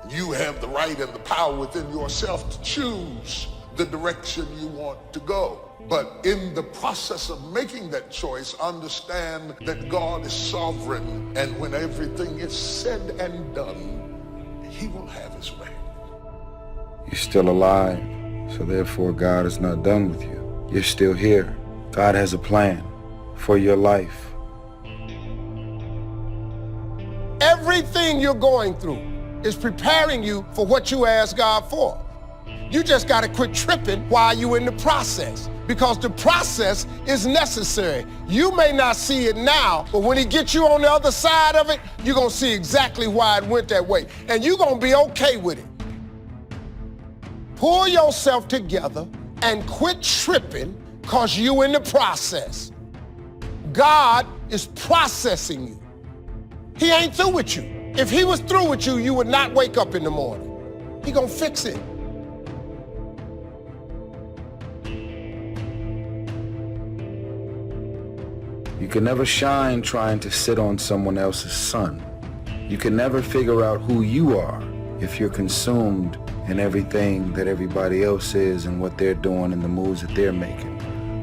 You have the right and the power within yourself to choose the direction you want to go. But in the process of making that choice, understand that God is sovereign, and when everything is said and done, he will have his way. You're still alive, so therefore God is not done with you. You're still here. God has a plan for your life. Everything you're going through is preparing you for what you ask God for. You just got to quit tripping while you're in the process, because the process is necessary. You may not see it now, but when he gets you on the other side of it, you're going to see exactly why it went that way, and you're going to be okay with it. Pull yourself together and quit tripping, because you're in the process. God is processing you. He ain't through with you. If he was through with you, you would not wake up in the morning. He gonna fix it. You can never shine trying to sit on someone else's sun. You can never figure out who you are if you're consumed in everything that everybody else is and what they're doing and the moves that they're making.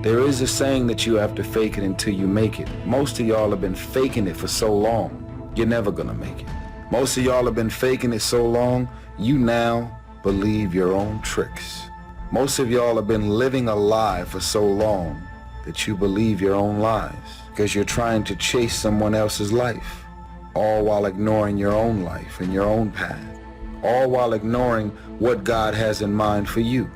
There is a saying that you have to fake it until you make it. Most of y'all have been faking it for so long, you're never gonna make it. Most of y'all have been faking it so long, you now believe your own tricks. Most of y'all have been living a lie for so long that you believe your own lies, because you're trying to chase someone else's life, all while ignoring your own life and your own path, all while ignoring what God has in mind for you.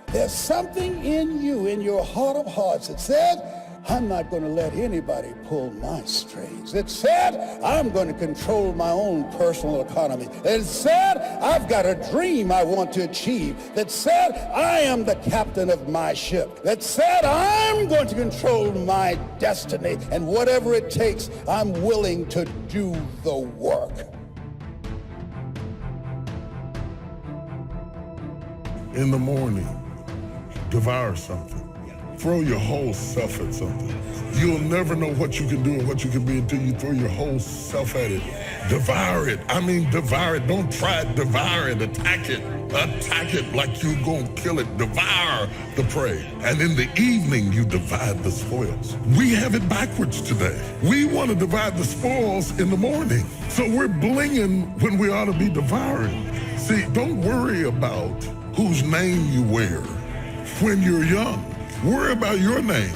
There's something in you, in your heart of hearts, that said, I'm not going to let anybody pull my strings. That said, I'm going to control my own personal economy. That said, I've got a dream I want to achieve. That said, I am the captain of my ship. That said, I'm going to control my destiny, and whatever it takes, I'm willing to do the work. In the morning, devour something. Throw your whole self at something. You'll never know what you can do and what you can be until you throw your whole self at it. Devour it. I mean, devour it. Don't try it. Devour it. Attack it. Attack it like you're going to kill it. Devour the prey. And in the evening, you divide the spoils. We have it backwards today. We want to divide the spoils in the morning. So we're blinging when we ought to be devouring. See, don't worry about whose name you wear when you're young. Worry about your name.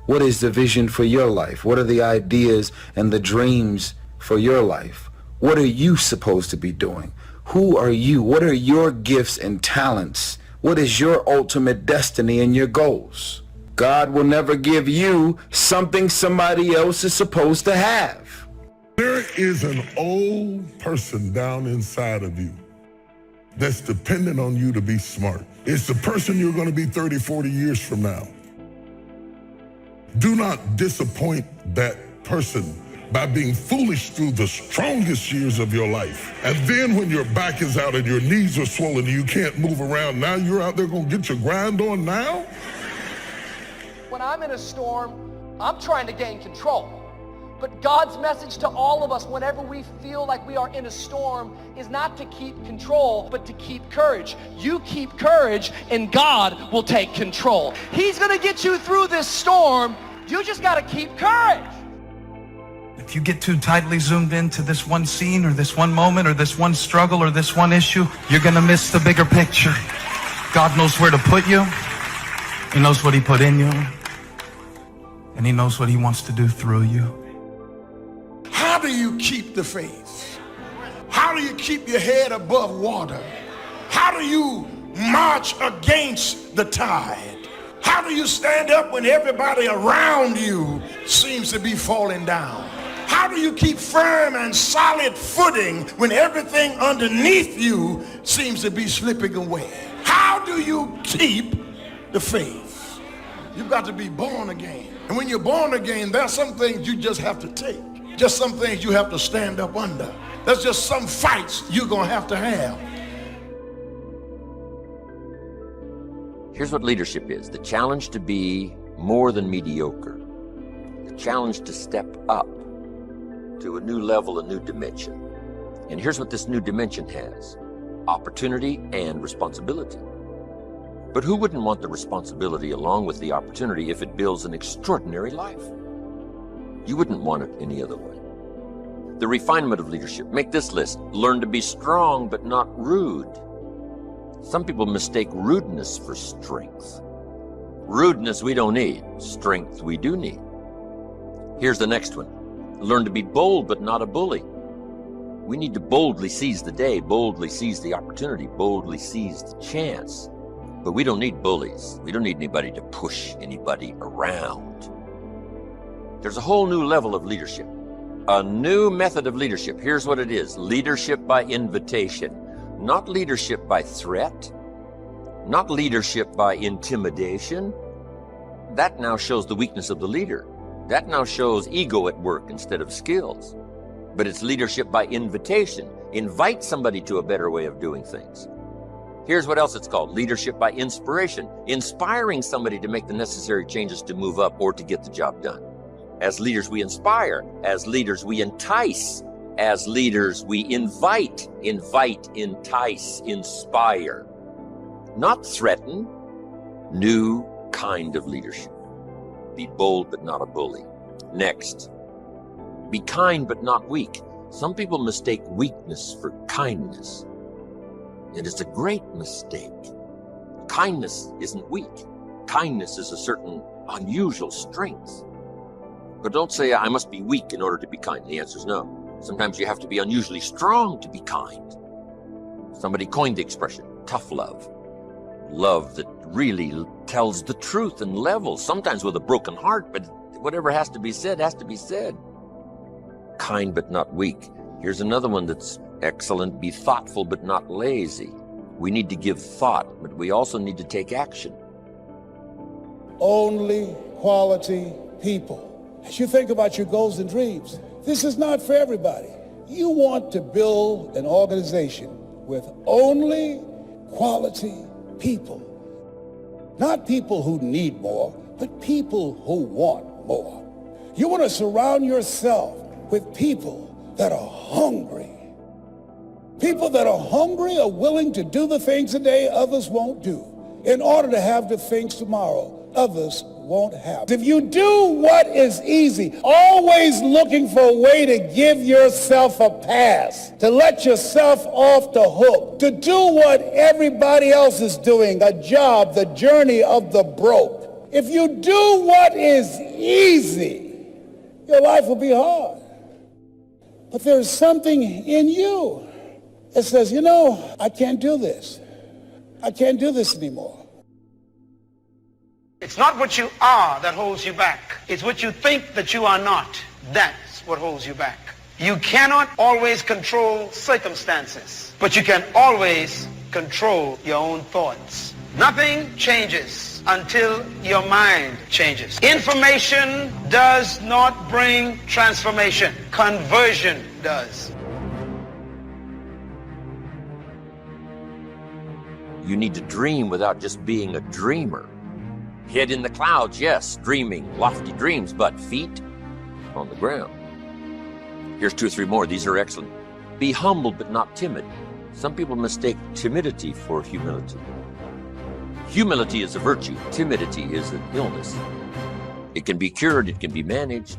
What is the vision for your life? What are the ideas and the dreams for your life? What are you supposed to be doing? Who are you? What are your gifts and talents? What is your ultimate destiny and your goals? God will never give you something somebody else is supposed to have. There is an old person down inside of you that's dependent on you to be smart. It's the person you're going to be 30, 40 years from now. Do not disappoint that person by being foolish through the strongest years of your life. And then when your back is out and your knees are swollen and you can't move around, now you're out there going to get your grind on now? When I'm in a storm, I'm trying to gain control. But God's message to all of us whenever we feel like we are in a storm is not to keep control, but to keep courage. You keep courage and God will take control. He's gonna get you through this storm. You just gotta keep courage. If you get too tightly zoomed into this one scene or this one moment or this one struggle or this one issue, you're gonna miss the bigger picture. God knows where to put you. He knows what he put in you. And he knows what he wants to do through you. How do you keep the faith? How do you keep your head above water? How do you march against the tide? How do you stand up when everybody around you seems to be falling down? How do you keep firm and solid footing when everything underneath you seems to be slipping away? How do you keep the faith? You've got to be born again. And when you're born again, there are some things you just have to take. Just some things you have to stand up under. There's just some fights you're going to have. Here's what leadership is: the challenge to be more than mediocre, the challenge to step up to a new level, a new dimension. And here's what this new dimension has: opportunity and responsibility. But who wouldn't want the responsibility along with the opportunity if it builds an extraordinary life? You wouldn't want it any other way. The refinement of leadership. Make this list: learn to be strong but not rude. Some people mistake rudeness for strength. Rudeness we don't need, strength we do need. Here's the next one: learn to be bold but not a bully. We need to boldly seize the day, boldly seize the opportunity, boldly seize the chance. But we don't need bullies. We don't need anybody to push anybody around. There's a whole new level of leadership, a new method of leadership. Here's what it is: leadership by invitation, not leadership by threat, not leadership by intimidation. That now shows the weakness of the leader. That now shows ego at work instead of skills. But it's leadership by invitation. Invite somebody to a better way of doing things. Here's what else it's called: leadership by inspiration, inspiring somebody to make the necessary changes to move up or to get the job done. As leaders, we inspire. As leaders, we entice. As leaders, we invite, entice, inspire. Not threaten. New kind of leadership. Be bold but not a bully. Next, be kind but not weak. Some people mistake weakness for kindness. It is a great mistake. Kindness isn't weak. Kindness is a certain unusual strength. But don't say, I must be weak in order to be kind. The answer is no. Sometimes you have to be unusually strong to be kind. Somebody coined the expression, tough love. Love that really tells the truth and levels, sometimes with a broken heart, but whatever has to be said, has to be said. Kind but not weak. Here's another one that's excellent: be thoughtful but not lazy. We need to give thought, but we also need to take action. Only quality people. As you think about your goals and dreams, this is not for everybody. You want to build an organization with only quality people. Not people who need more, but people who want more. You want to surround yourself with people that are hungry. People that are hungry are willing to do the things today others won't do in order to have the things tomorrow others won't have. If you do what is easy, always looking for a way to give yourself a pass, to let yourself off the hook, to do what everybody else is doing, a job, the journey of the broke. If you do what is easy, your life will be hard. But there's something in you that says, you know, I can't do this. I can't do this anymore. It's not what you are that holds you back. It's what you think that you are not. That's what holds you back. You cannot always control circumstances, but you can always control your own thoughts. Nothing changes until your mind changes. Information does not bring transformation. Conversion does. You need to dream without just being a dreamer. Head in the clouds, yes, dreaming lofty dreams, but feet on the ground. Here's 2 or 3 more. These are excellent. Be humble but not timid. Some people mistake timidity for humility. Humility is a virtue. Timidity is an illness. It can be cured. It can be managed.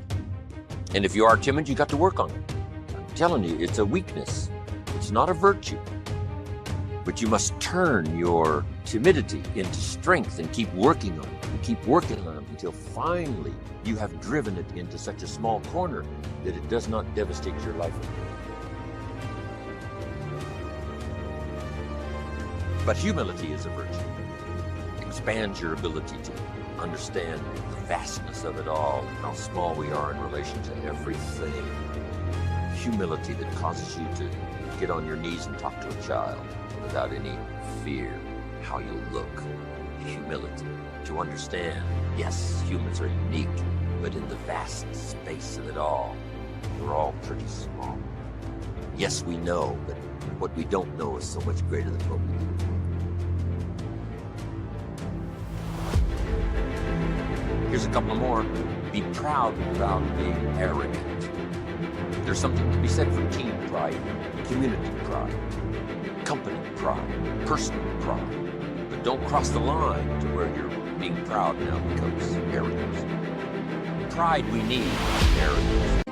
And if you are timid, you got to work on it. I'm telling you, it's a weakness. It's not a virtue. But you must turn your timidity into strength and keep working on it, and keep working on it until finally you have driven it into such a small corner that it does not devastate your life anymore. But humility is a virtue. Expands your ability to understand the vastness of it all and how small we are in relation to everything. Humility that causes you to get on your knees and talk to a child without any fear how you look. Humility to understand, yes, humans are unique, but in the vast space of it all, we're all pretty small. Yes, we know, but what we don't know is so much greater than what we do. Here's a couple more. Be proud without being arrogant. There's something to be said for team pride, community pride, company pride, personal pride. But don't cross the line to where you're being proud now becomes arrogance. Pride we need, arrogance.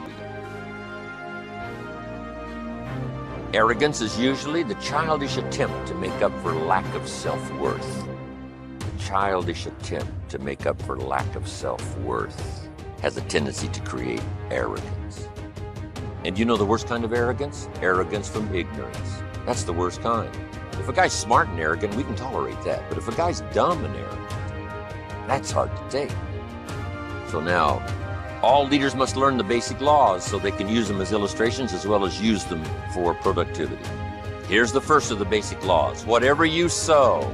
Arrogance is usually the childish attempt to make up for lack of self-worth. Childish attempt to make up for lack of self-worth has a tendency to create arrogance. And you know the worst kind of arrogance? Arrogance from ignorance. That's the worst kind. If a guy's smart and arrogant, we can tolerate that. But if a guy's dumb and arrogant, that's hard to take. So now, all leaders must learn the basic laws so they can use them as illustrations as well as use them for productivity. Here's the first of the basic laws. Whatever you sow,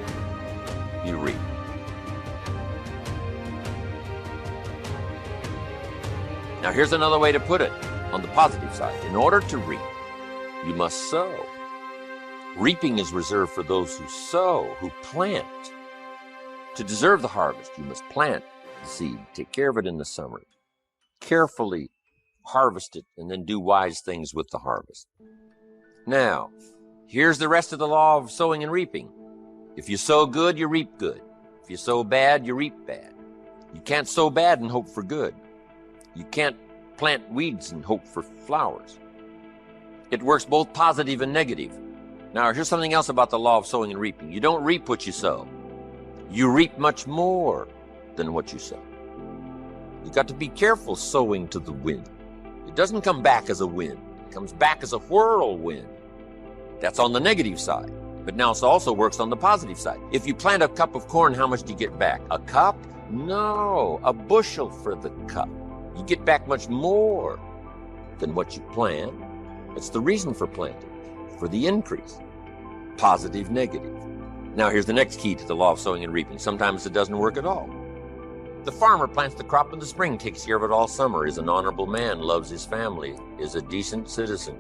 you reap. Now here's another way to put it on the positive side. In order to reap, you must sow. Reaping is reserved for those who sow, who plant. To deserve the harvest, you must plant the seed, take care of it in the summer, carefully harvest it, and then do wise things with the harvest. Now, here's the rest of the law of sowing and reaping. If you sow good, you reap good. If you sow bad, you reap bad. You can't sow bad and hope for good. You can't plant weeds and hope for flowers. It works both positive and negative. Now, here's something else about the law of sowing and reaping. You don't reap what you sow. You reap much more than what you sow. You've got to be careful sowing to the wind. It doesn't come back as a wind. It comes back as a whirlwind. That's on the negative side. But now it also works on the positive side. If you plant a cup of corn, how much do you get back? A cup? No, a bushel for the cup. You get back much more than what you plant. It's the reason for planting, for the increase. Positive, negative. Now here's the next key to the law of sowing and reaping. Sometimes it doesn't work at all. The farmer plants the crop in the spring, takes care of it all summer, is an honorable man, loves his family, is a decent citizen.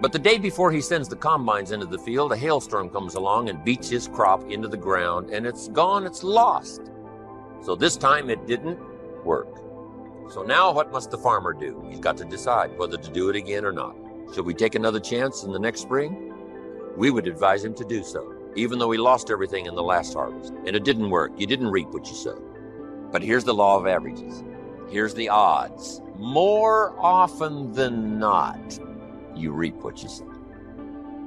But the day before he sends the combines into the field, a hailstorm comes along and beats his crop into the ground, and it's gone, it's lost. So this time it didn't work. So now what must the farmer do? He's got to decide whether to do it again or not. Should we take another chance in the next spring? We would advise him to do so, even though he lost everything in the last harvest. And it didn't work. You didn't reap what you sowed. But here's the law of averages. Here's the odds. More often than not, you reap what you sow.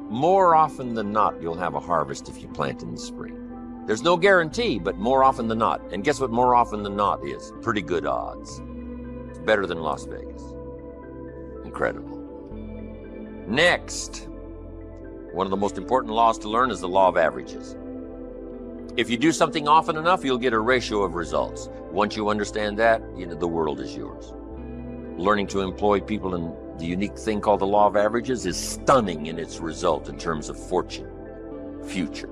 More often than not, you'll have a harvest if you plant in the spring. There's no guarantee, but more often than not. And guess what more often than not is? Pretty good odds. It's better than Las Vegas. Incredible. Next, one of the most important laws to learn is the law of averages. If you do something often enough, you'll get a ratio of results. Once you understand that, the world is yours. Learning to employ people in the unique thing called the law of averages is stunning in its result in terms of fortune, future.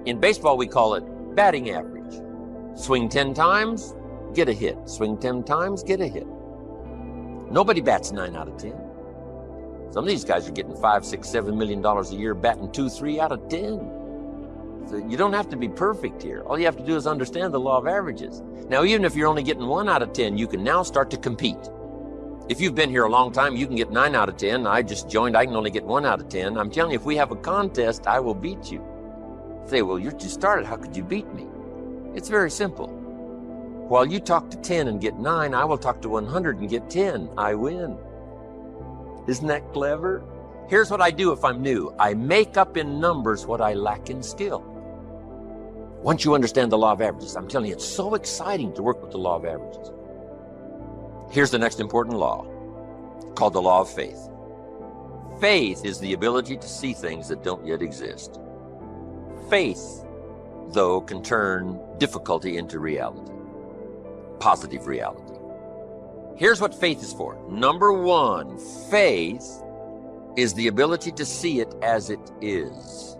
In baseball, we call it batting average. Swing 10 times, get a hit. Swing 10 times, get a hit. Nobody bats 9 out of 10. Some of these guys are getting $5, $6, $7 million a year, batting 2, 3 out of 10. So you don't have to be perfect here. All you have to do is understand the law of averages. Now, even if you're only getting 1 out of 10, you can now start to compete. If you've been here a long time, you can get 9 out of 10. I just joined, I can only get 1 out of 10. I'm telling you, if we have a contest, I will beat you. Say, well, you just started, how could you beat me? It's very simple. While you talk to 10 and get 9, I will talk to 100 and get 10. I win. Isn't that clever? Here's what I do if I'm new. I make up in numbers what I lack in skill. Once you understand the law of averages, I'm telling you, it's so exciting to work with the law of averages. Here's the next important law, called the law of faith. Faith is the ability to see things that don't yet exist. Faith, though, can turn difficulty into reality, positive reality. Here's what faith is for. Number 1, faith is the ability to see it as it is.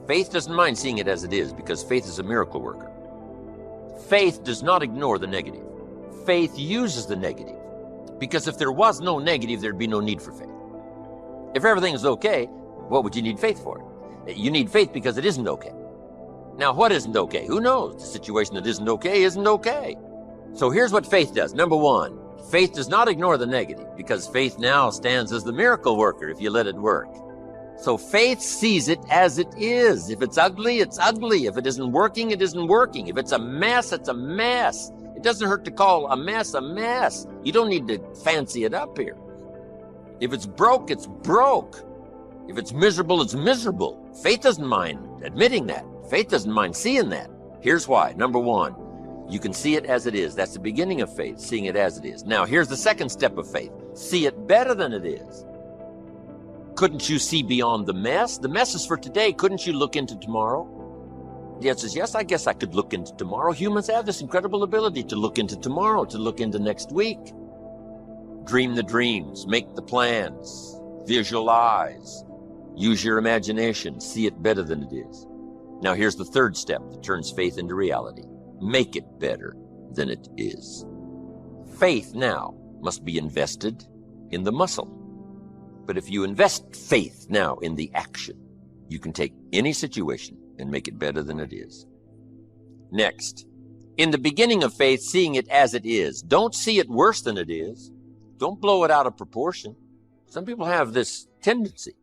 Faith doesn't mind seeing it as it is because faith is a miracle worker. Faith does not ignore the negative. Faith uses the negative because if there was no negative, there'd be no need for faith. If everything is okay, what would you need faith for? You need faith because it isn't okay. Now, what isn't okay? Who knows? The situation that isn't okay. So here's what faith does. Number one, faith does not ignore the negative, because faith now stands as the miracle worker if you let it work. So faith sees it as it is. If it's ugly, it's ugly. If it isn't working, it isn't working. If it's a mess, it's a mess. It doesn't hurt to call a mess a mess. You don't need to fancy it up here. If it's broke, it's broke. If it's miserable, it's miserable. Faith doesn't mind admitting that. Faith doesn't mind seeing that. Here's why. Number one, you can see it as it is. That's the beginning of faith, seeing it as it is. Now, here's the second step of faith. See it better than it is. Couldn't you see beyond the mess? The mess is for today. Couldn't you look into tomorrow? The answer is yes, I guess I could look into tomorrow. Humans have this incredible ability to look into tomorrow, to look into next week. Dream the dreams, make the plans, visualize, use your imagination, see it better than it is. Now here's the third step that turns faith into reality. Make it better than it is. Faith now must be invested in the muscle. But if you invest faith now in the action, you can take any situation and make it better than it is. Next, in the beginning of faith, seeing it as it is. Don't see it worse than it is. Don't blow it out of proportion. Some people have this tendency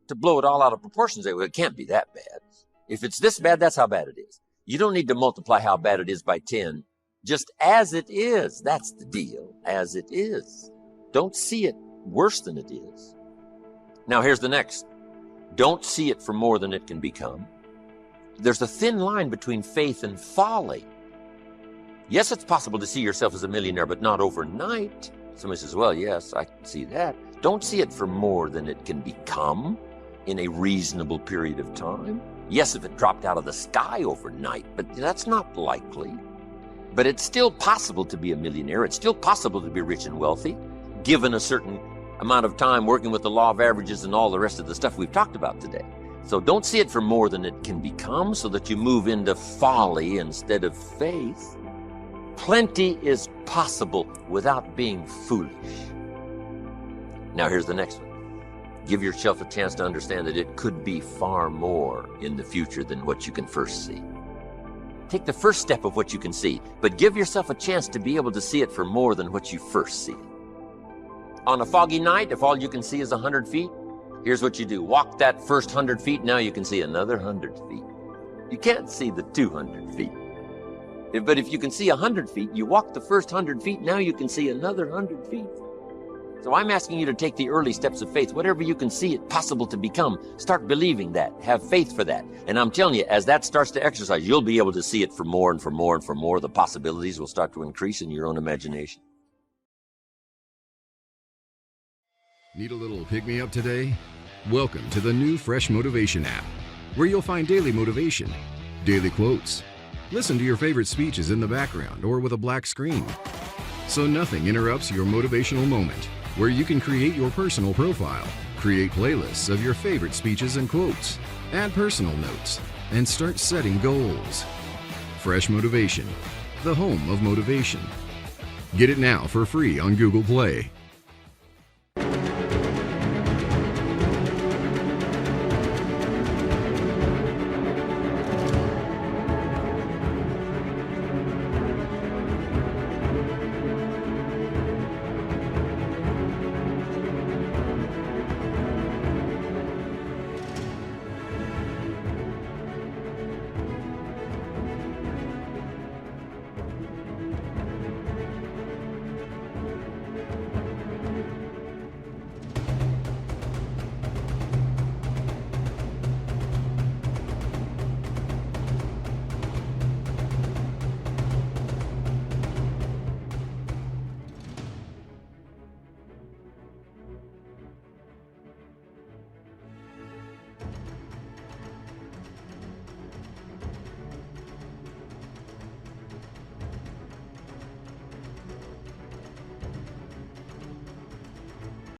to blow it all out of proportion. Say, well, it can't be that bad. If it's this bad, that's how bad it is. You don't need to multiply how bad it is by 10. Just as it is. That's the deal. As it is. Don't see it worse than it is. Now here's the next. Don't see it for more than it can become. There's a thin line between faith and folly. Yes, it's possible to see yourself as a millionaire, but not overnight. Somebody says, well, yes, I can see that. Don't see it for more than it can become in a reasonable period of time. Yes, if it dropped out of the sky overnight, but that's not likely. But it's still possible to be a millionaire. It's still possible to be rich and wealthy, given a certain amount of time working with the law of averages and all the rest of the stuff we've talked about today. So don't see it for more than it can become so that you move into folly instead of faith. Plenty is possible without being foolish. Now here's the next one. Give yourself a chance to understand that it could be far more in the future than what you can first see. Take the first step of what you can see, but give yourself a chance to be able to see it for more than what you first see. On a foggy night, if all you can see is 100 feet, here's what you do. Walk that first 100 feet, now you can see another 100 feet. You can't see the 200 feet. But if you can see 100 feet, you walk the first 100 feet, now you can see another 100 feet. So I'm asking you to take the early steps of faith. Whatever you can see it possible to become, start believing that. Have faith for that. And I'm telling you, as that starts to exercise, you'll be able to see it for more and for more and for more. The possibilities will start to increase in your own imagination. Need a little pick-me-up today? Welcome to the new Fresh Motivation app, where you'll find daily motivation, daily quotes. Listen to your favorite speeches in the background or with a black screen, so nothing interrupts your motivational moment, where you can create your personal profile, create playlists of your favorite speeches and quotes, add personal notes, and start setting goals. Fresh Motivation, the home of motivation. Get it now for free on Google Play.